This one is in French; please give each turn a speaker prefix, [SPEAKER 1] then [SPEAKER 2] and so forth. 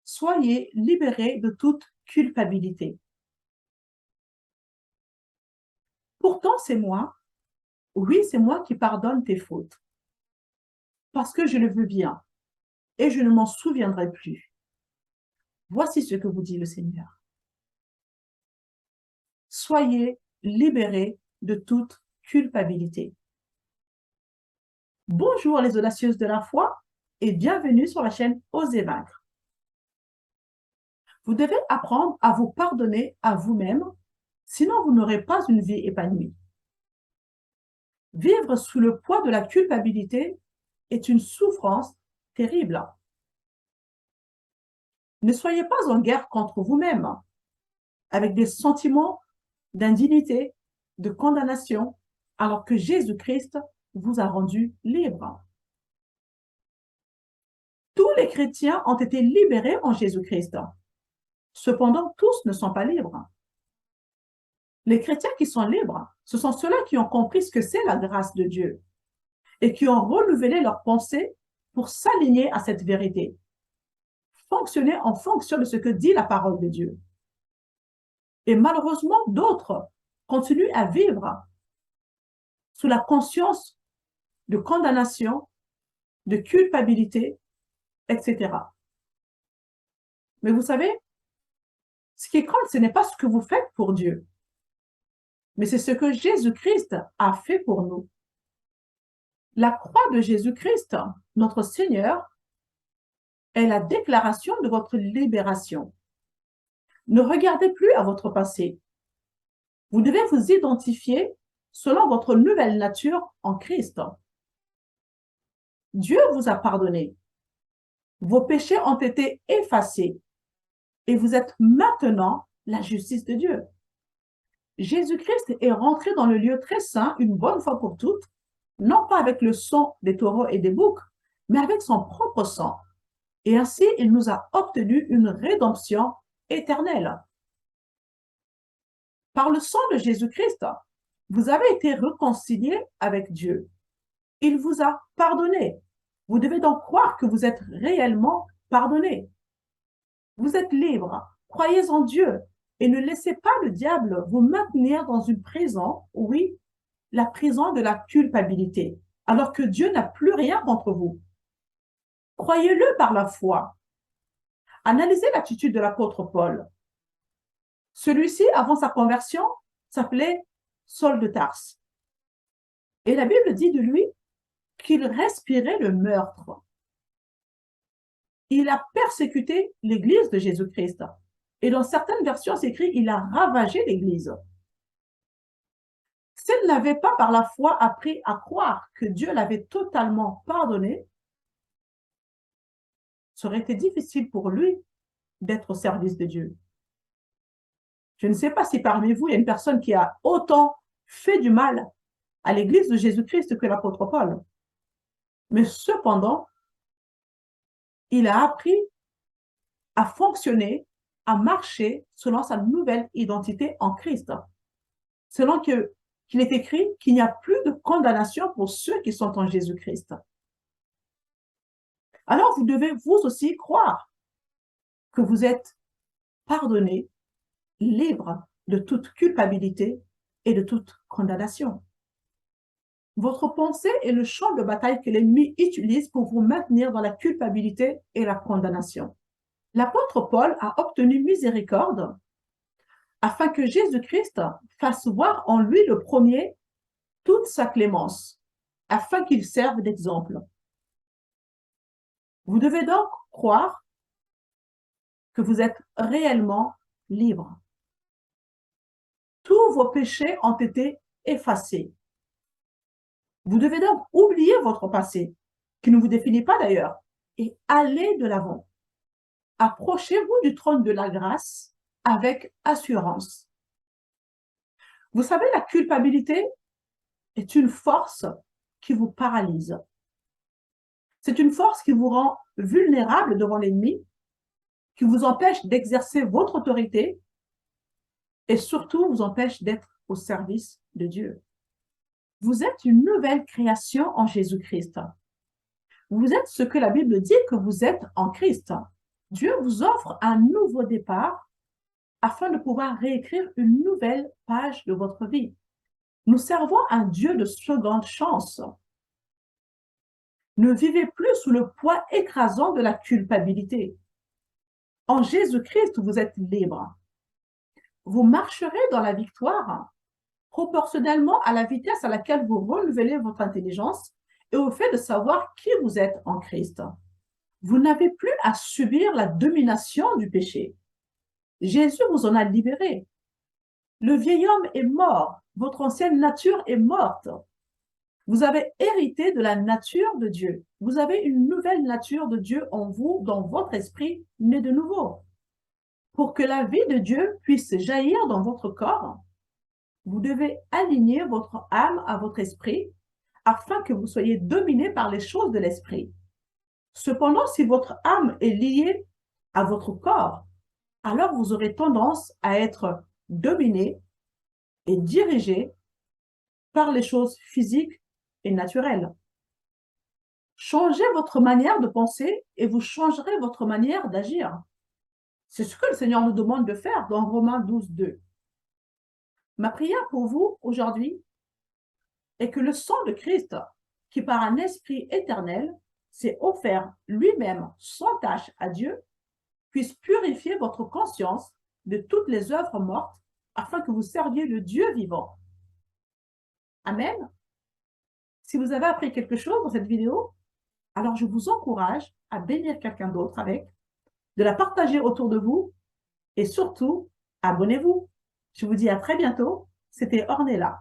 [SPEAKER 1] soyez libérés de toute culpabilité. Pourtant, c'est moi, oui, c'est moi qui pardonne tes fautes, parce que je le veux bien, et je ne m'en souviendrai plus. Voici ce que vous dit le Seigneur. Soyez libérés de toute culpabilité. Bonjour les audacieuses de la foi et bienvenue sur la chaîne Osez vaincre. Vous devez apprendre à vous pardonner à vous-même, sinon vous n'aurez pas une vie épanouie. Vivre sous le poids de la culpabilité est une souffrance terrible. Ne soyez pas en guerre contre vous-même, avec des sentiments d'indignité, de condamnation, alors que Jésus-Christ vous a rendu libre. Tous les chrétiens ont été libérés en Jésus-Christ. Cependant, tous ne sont pas libres. Les chrétiens qui sont libres, ce sont ceux-là qui ont compris ce que c'est la grâce de Dieu et qui ont renouvelé leurs pensées pour s'aligner à cette vérité, fonctionner en fonction de ce que dit la parole de Dieu. Et malheureusement, d'autres continuent à vivre sous la conscience de condamnation, de culpabilité, etc. Mais vous savez, ce qui compte, ce n'est pas ce que vous faites pour Dieu, mais c'est ce que Jésus-Christ a fait pour nous. La croix de Jésus-Christ, notre Seigneur, est la déclaration de votre libération. Ne regardez plus à votre passé. Vous devez vous identifier selon votre nouvelle nature en Christ. Dieu vous a pardonné. Vos péchés ont été effacés et vous êtes maintenant la justice de Dieu. Jésus-Christ est rentré dans le lieu très saint une bonne fois pour toutes, non pas avec le sang des taureaux et des boucs, mais avec son propre sang. Et ainsi, il nous a obtenu une rédemption éternelle. Par le sang de Jésus-Christ, vous avez été réconciliés avec Dieu. Il vous a pardonné. Vous devez donc croire que vous êtes réellement pardonné. Vous êtes libre. Croyez en Dieu et ne laissez pas le diable vous maintenir dans une prison, oui, la prison de la culpabilité, alors que Dieu n'a plus rien contre vous. Croyez-le par la foi. Analysez l'attitude de l'apôtre Paul. Celui-ci, avant sa conversion, s'appelait Saul de Tarse. Et la Bible dit de lui qu'il respirait le meurtre. Il a persécuté l'Église de Jésus-Christ. Et dans certaines versions, c'est écrit, il a ravagé l'Église. S'il n'avait pas par la foi appris à croire que Dieu l'avait totalement pardonné, ça aurait été difficile pour lui d'être au service de Dieu. Je ne sais pas si parmi vous, il y a une personne qui a autant fait du mal à l'Église de Jésus-Christ que l'apôtre Paul. Mais cependant, il a appris à fonctionner, à marcher selon sa nouvelle identité en Christ. Selon qu'il est écrit qu'il n'y a plus de condamnation pour ceux qui sont en Jésus-Christ. Alors, vous devez vous aussi croire que vous êtes pardonné, libre de toute culpabilité et de toute condamnation. Votre pensée est le champ de bataille que l'ennemi utilise pour vous maintenir dans la culpabilité et la condamnation. L'apôtre Paul a obtenu miséricorde afin que Jésus-Christ fasse voir en lui le premier toute sa clémence, afin qu'il serve d'exemple. Vous devez donc croire que vous êtes réellement libre. Tous vos péchés ont été effacés. Vous devez donc oublier votre passé, qui ne vous définit pas d'ailleurs, et aller de l'avant. Approchez-vous du trône de la grâce avec assurance. Vous savez, la culpabilité est une force qui vous paralyse. C'est une force qui vous rend vulnérable devant l'ennemi, qui vous empêche d'exercer votre autorité et surtout vous empêche d'être au service de Dieu. Vous êtes une nouvelle création en Jésus-Christ. Vous êtes ce que la Bible dit que vous êtes en Christ. Dieu vous offre un nouveau départ afin de pouvoir réécrire une nouvelle page de votre vie. Nous servons un Dieu de seconde chance. Ne vivez plus sous le poids écrasant de la culpabilité. En Jésus-Christ, vous êtes libre. Vous marcherez dans la victoire proportionnellement à la vitesse à laquelle vous renouvelez votre intelligence et au fait de savoir qui vous êtes en Christ. Vous n'avez plus à subir la domination du péché. Jésus vous en a libéré. Le vieil homme est mort. Votre ancienne nature est morte. Vous avez hérité de la nature de Dieu. Vous avez une nouvelle nature de Dieu en vous, dans votre esprit né de nouveau. Pour que la vie de Dieu puisse jaillir dans votre corps, vous devez aligner votre âme à votre esprit afin que vous soyez dominé par les choses de l'esprit. Cependant, si votre âme est liée à votre corps, alors vous aurez tendance à être dominé et dirigé par les choses physiques et naturelles. Changez votre manière de penser et vous changerez votre manière d'agir. C'est ce que le Seigneur nous demande de faire dans Romains 12, 2. Ma prière pour vous aujourd'hui est que le sang de Christ, qui par un esprit éternel s'est offert lui-même sans tâche à Dieu, puisse purifier votre conscience de toutes les œuvres mortes afin que vous serviez le Dieu vivant. Amen. Si vous avez appris quelque chose dans cette vidéo, alors je vous encourage à bénir quelqu'un d'autre avec, de la partager autour de vous et surtout, abonnez-vous. Je vous dis à très bientôt. C'était Ornella.